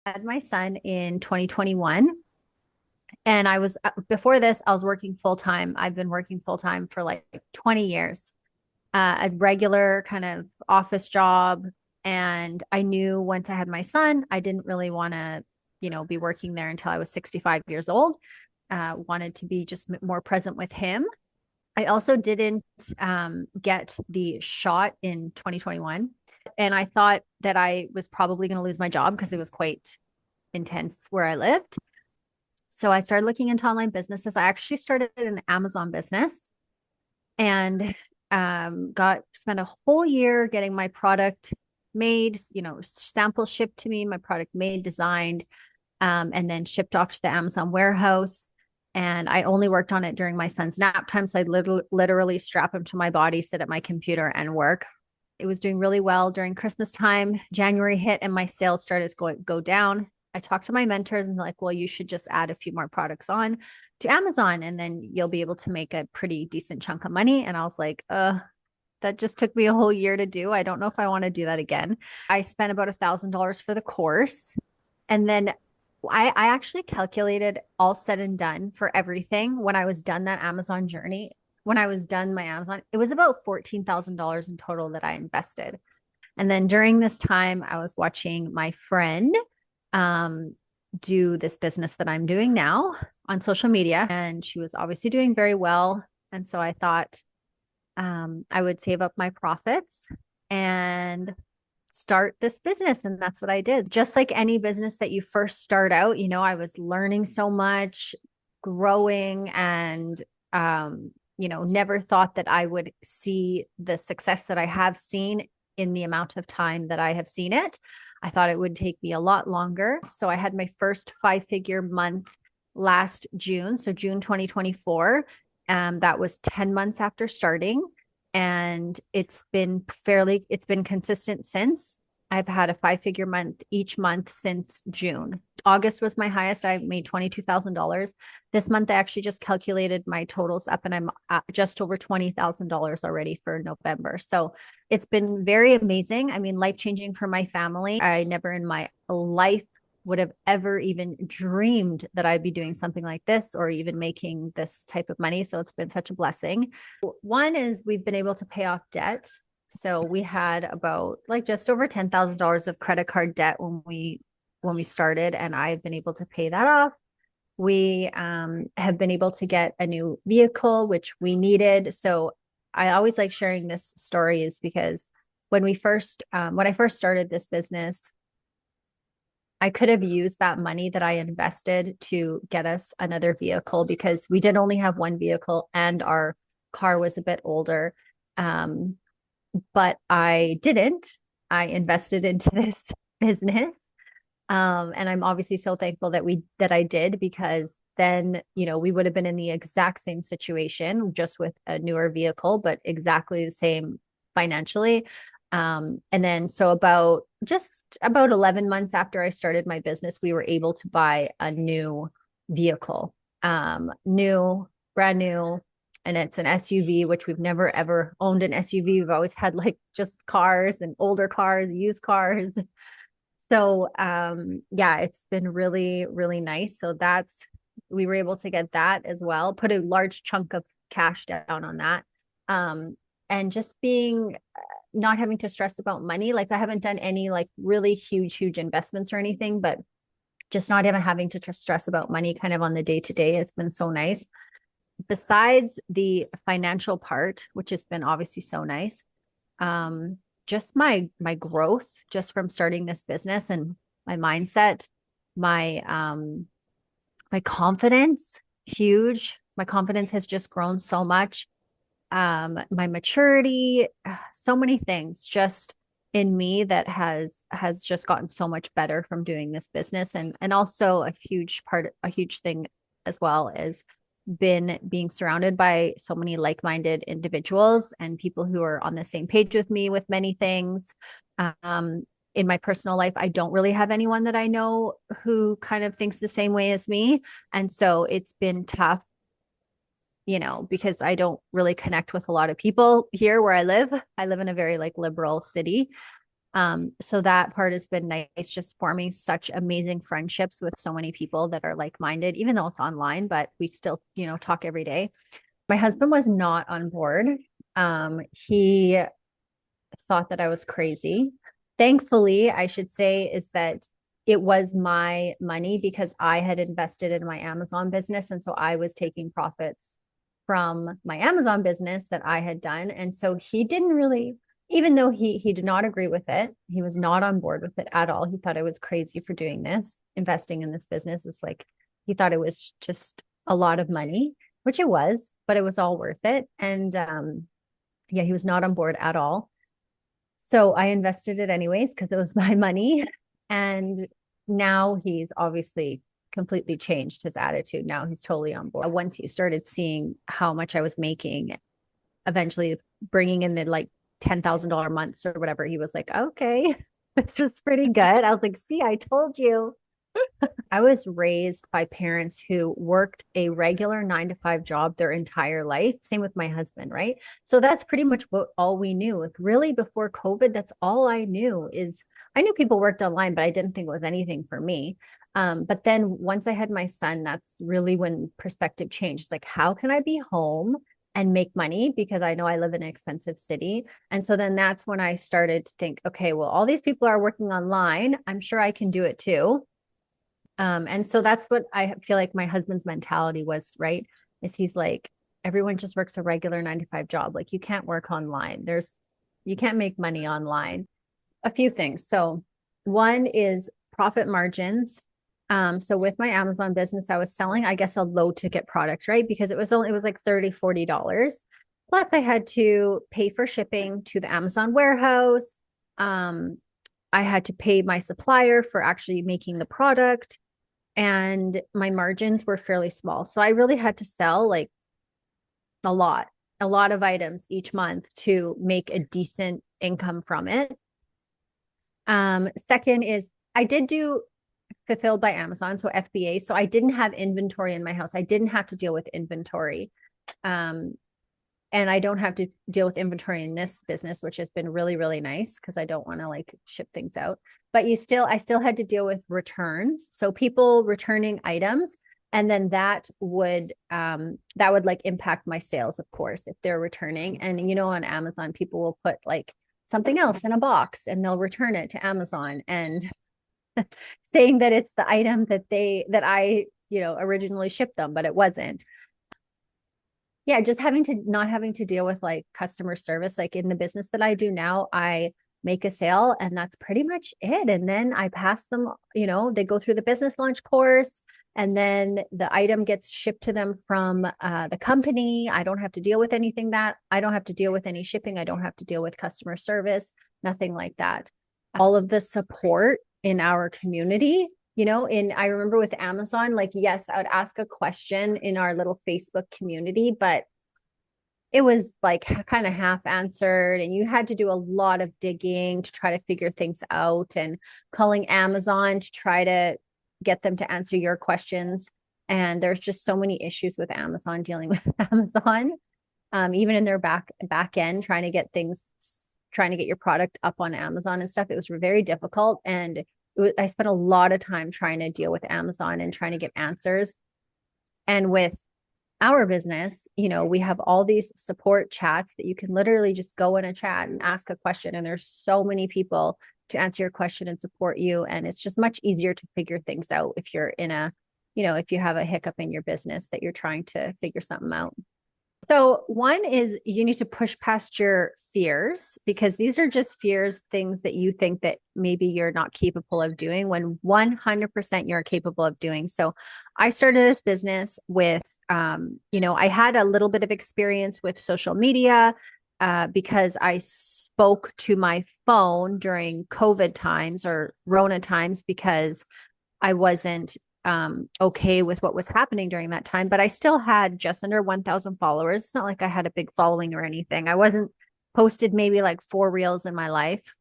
had my son in 2021. And before this, I was working full time. I've been working full time for like 20 years, a regular kind of office job. And I knew once I had my son, I didn't really want to, be working there until I was 65 years old. Wanted to be just more present with him. I also didn't get the shot in 2021. And I thought that I was probably going to lose my job because it was quite intense where I lived. So I started looking into online businesses. I actually started an Amazon business and got spent a whole year getting my product made, sample shipped to me, my product made, designed, and then shipped off to the Amazon warehouse. And I only worked on it during my son's nap time. So I literally strap him to my body, sit at my computer and work. It was doing really well during Christmas time. January hit and my sales started to go down. I talked to my mentors and they're like, well, you should just add a few more products on to Amazon and then you'll be able to make a pretty decent chunk of money. And I was like, that just took me a whole year to do. I don't know if I want to do that again. I spent about $1,000 for the course. And then I actually calculated all said and done for everything when I was done that Amazon journey. When I was done my Amazon, it was about $14,000 in total that I invested. And then during this time, I was watching my friend um, do this business that I'm doing now on social media. And she was obviously doing very well. And so I thought I would save up my profits and start this business. And that's what I did. Just like any business that you first start out, I was learning so much, growing, and, never thought that I would see the success that I have seen in the amount of time that I have seen it. I thought it would take me a lot longer. So I had my first 5-figure month last June. So June 2024. That was 10 months after starting. And it's been consistent since. I've had a 5-figure month each month since June. August was my highest. I made $22,000. This month, I actually just calculated my totals up and I'm at just over $20,000 already for November. So it's been very amazing. I mean, life-changing for my family. I never in my life would have ever even dreamed that I'd be doing something like this or even making this type of money. So it's been such a blessing. One is we've been able to pay off debt. So we had about like just over $10,000 of credit card debt when we started, and I've been able to pay that off. We have been able to get a new vehicle, which we needed. So I always like sharing this story is because when I first started this business, I could have used that money that I invested to get us another vehicle because we did only have one vehicle and our car was a bit older. But I didn't. I invested into this business. And I'm obviously so thankful that I did because then, we would have been in the exact same situation, just with a newer vehicle, but exactly the same financially. And then so about 11 months after I started my business, we were able to buy a new vehicle, brand new, and it's an SUV, which we've never ever owned an SUV. We've always had like just cars and older cars, used cars. So yeah, it's been really, really nice. So we were able to get that as well, put a large chunk of cash down on that. And just being not having to stress about money. Like I haven't done any like really huge investments or anything, but just not even having to stress about money kind of on the day to day. It's been so nice. Besides the financial part, which has been obviously so nice, just my growth just from starting this business and my mindset, my my confidence, huge. My confidence has just grown so much. My maturity, so many things just in me that has just gotten so much better from doing this business. And also a huge thing as well is been being surrounded by so many like-minded individuals and people who are on the same page with me with many things. In my personal life, I don't really have anyone that I know who kind of thinks the same way as me. And so it's been tough, because I don't really connect with a lot of people here where I live. I live in a very like liberal city. So that part has been nice, just forming such amazing friendships with so many people that are like-minded, even though it's online, but we still, talk every day. My husband was not on board. He thought that I was crazy. Thankfully, I should say, is that it was my money because I had invested in my Amazon business. And so I was taking profits from my Amazon business that I had done. And so he didn't really, even though he did not agree with it, he was not on board with it at all. He thought I was crazy for doing this, investing in this business. It's like he thought it was just a lot of money, which it was, but it was all worth it. And yeah, he was not on board at all. So I invested it anyways because it was my money. And now he's obviously completely changed his attitude. Now he's totally on board. Once he started seeing how much I was making, eventually bringing in the like $10,000 months or whatever, he was like, okay, this is pretty good. I was like, see, I told you. I was raised by parents who worked a regular 9 to 5 job their entire life. Same with my husband, right? So that's pretty much what all we knew. Like really before COVID, that's all I knew is I knew people worked online, but I didn't think it was anything for me. But then once I had my son, that's really when perspective changed. It's like, how can I be home and make money? Because I know I live in an expensive city. And so then that's when I started to think, okay, well, all these people are working online. I'm sure I can do it too. And so that's what I feel like my husband's mentality was, right? Is he's like, everyone just works a regular 9 to 5 job. Like you can't work online. You can't make money online. A few things. So one is profit margins. So with my Amazon business, I was selling, I guess, a low ticket product, right? Because it was like $30, $40. Plus I had to pay for shipping to the Amazon warehouse. I had to pay my supplier for actually making the product and my margins were fairly small. So I really had to sell like a lot of items each month to make a decent income from it. Second is I did do fulfilled by Amazon, so FBA. So I didn't have inventory in my house. I didn't have to deal with inventory. And I don't have to deal with inventory in this business, which has been really, really nice because I don't want to like ship things out. But I still had to deal with returns. So people returning items, and then that would like impact my sales, of course, if they're returning. And on Amazon, people will put like something else in a box and they'll return it to Amazon and saying that it's the item that I originally shipped them, but it wasn't. Yeah, just not having to deal with like customer service. Like in the business that I do now, I make a sale and that's pretty much it. And then I pass them, they go through the business launch course and then the item gets shipped to them from the company. I don't have to deal with anything I don't have to deal with any shipping. I don't have to deal with customer service, nothing like that. All of the support in our community, I remember with Amazon, like, yes, I would ask a question in our little Facebook community, but it was like kind of half answered and you had to do a lot of digging to try to figure things out and calling Amazon to try to get them to answer your questions. And there's just so many issues with Amazon, dealing with Amazon, even in their back end, trying to get your product up on Amazon and stuff. It was very difficult. And I spent a lot of time trying to deal with Amazon and trying to get answers. And with our business, we have all these support chats that you can literally just go in a chat and ask a question. And there's so many people to answer your question and support you. And it's just much easier to figure things out if you're if you have a hiccup in your business that you're trying to figure something out. So one is you need to push past your fears because these are just fears, things that you think that maybe you're not capable of doing when 100% you're capable of doing. So I started this business with, I had a little bit of experience with social media because I spoke to my phone during COVID times or Rona times because I wasn't okay with what was happening during that time, but I still had just under 1,000 followers. It's not like I had a big following or anything. I wasn't posted maybe like 4 reels in my life.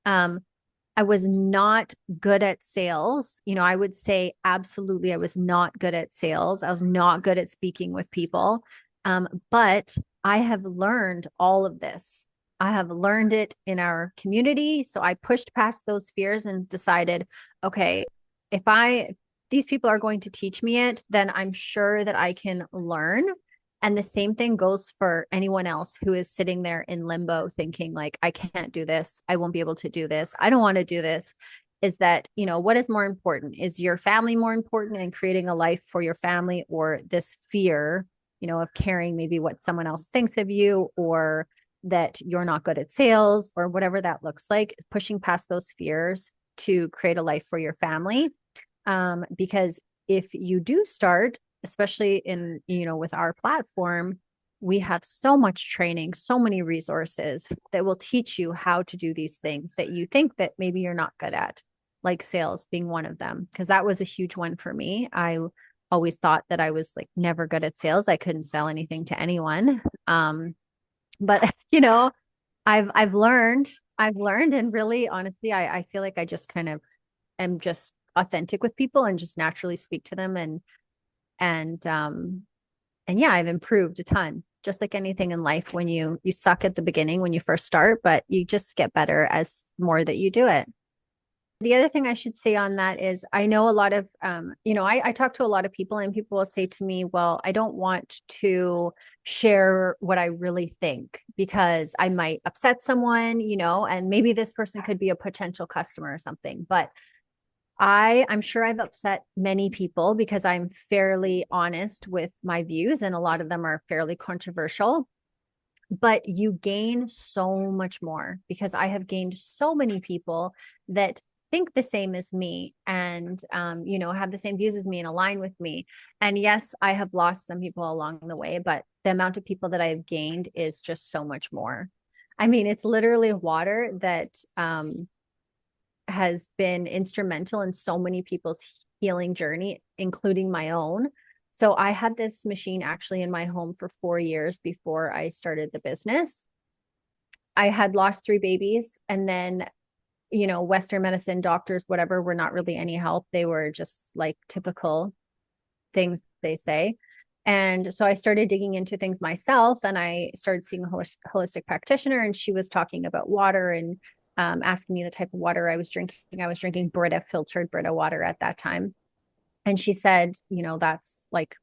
I was not good at sales. I would say absolutely I was not good at sales. I was not good at speaking with people. But I have learned all of this. I have learned it in our community. So I pushed past those fears and decided, okay, if I, these people are going to teach me it, then I'm sure that I can learn. And the same thing goes for anyone else who is sitting there in limbo thinking, like, I can't do this. I won't be able to do this. I don't want to do this. Is that, what is more important? Is your family more important and creating a life for your family, or this fear, of caring maybe what someone else thinks of you, or that you're not good at sales, or whatever that looks like, pushing past those fears to create a life for your family. Because if you do start, especially in, with our platform, we have so much training, so many resources that will teach you how to do these things that you think that maybe you're not good at, like sales being one of them. Because that was a huge one for me. I always thought that I was like never good at sales. I couldn't sell anything to anyone. But I've learned, and really honestly, I feel like I just kind of am just authentic with people and just naturally speak to them, and yeah, I've improved a ton. Just like anything in life, when you suck at the beginning when you first start, but you just get better as more that you do it. The other thing I should say on that is I know a lot of, I talk to a lot of people, and people will say to me, well, I don't want to share what I really think because I might upset someone, and maybe this person could be a potential customer or something. But I'm sure I've upset many people because I'm fairly honest with my views, and a lot of them are fairly controversial. But you gain so much more because I have gained so many people that think the same as me, and have the same views as me and align with me. And yes, I have lost some people along the way, but the amount of people that I've gained is just so much more. I mean, it's literally water that has been instrumental in so many people's healing journey, including my own. So I had this machine actually in my home for 4 years before I started the business. I had lost three babies, and then, Western medicine doctors, whatever, were not really any help. They were just like typical things they say. And so I started digging into things myself, and I started seeing a holistic practitioner, and she was talking about water and asking me the type of water I was drinking. I was drinking Brita, filtered Brita water at that time. And she said, that's like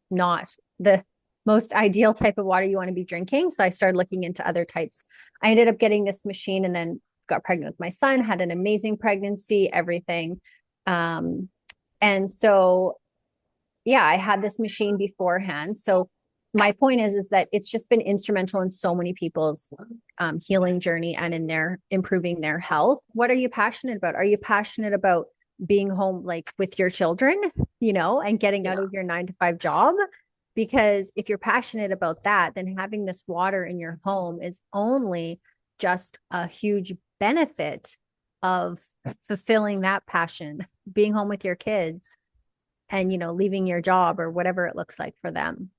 not the most ideal type of water you want to be drinking. So I started looking into other types. I ended up getting this machine and then got pregnant with my son, had an amazing pregnancy, everything. And so, yeah, I had this machine beforehand. So my point is that it's just been instrumental in so many people's healing journey and in their improving their health. What are you passionate about? Are you passionate about being home like with your children, and getting out of your 9 to 5 job? Because if you're passionate about that, then having this water in your home is only just a huge benefit of fulfilling that passion, being home with your kids, and leaving your job or whatever it looks like for them.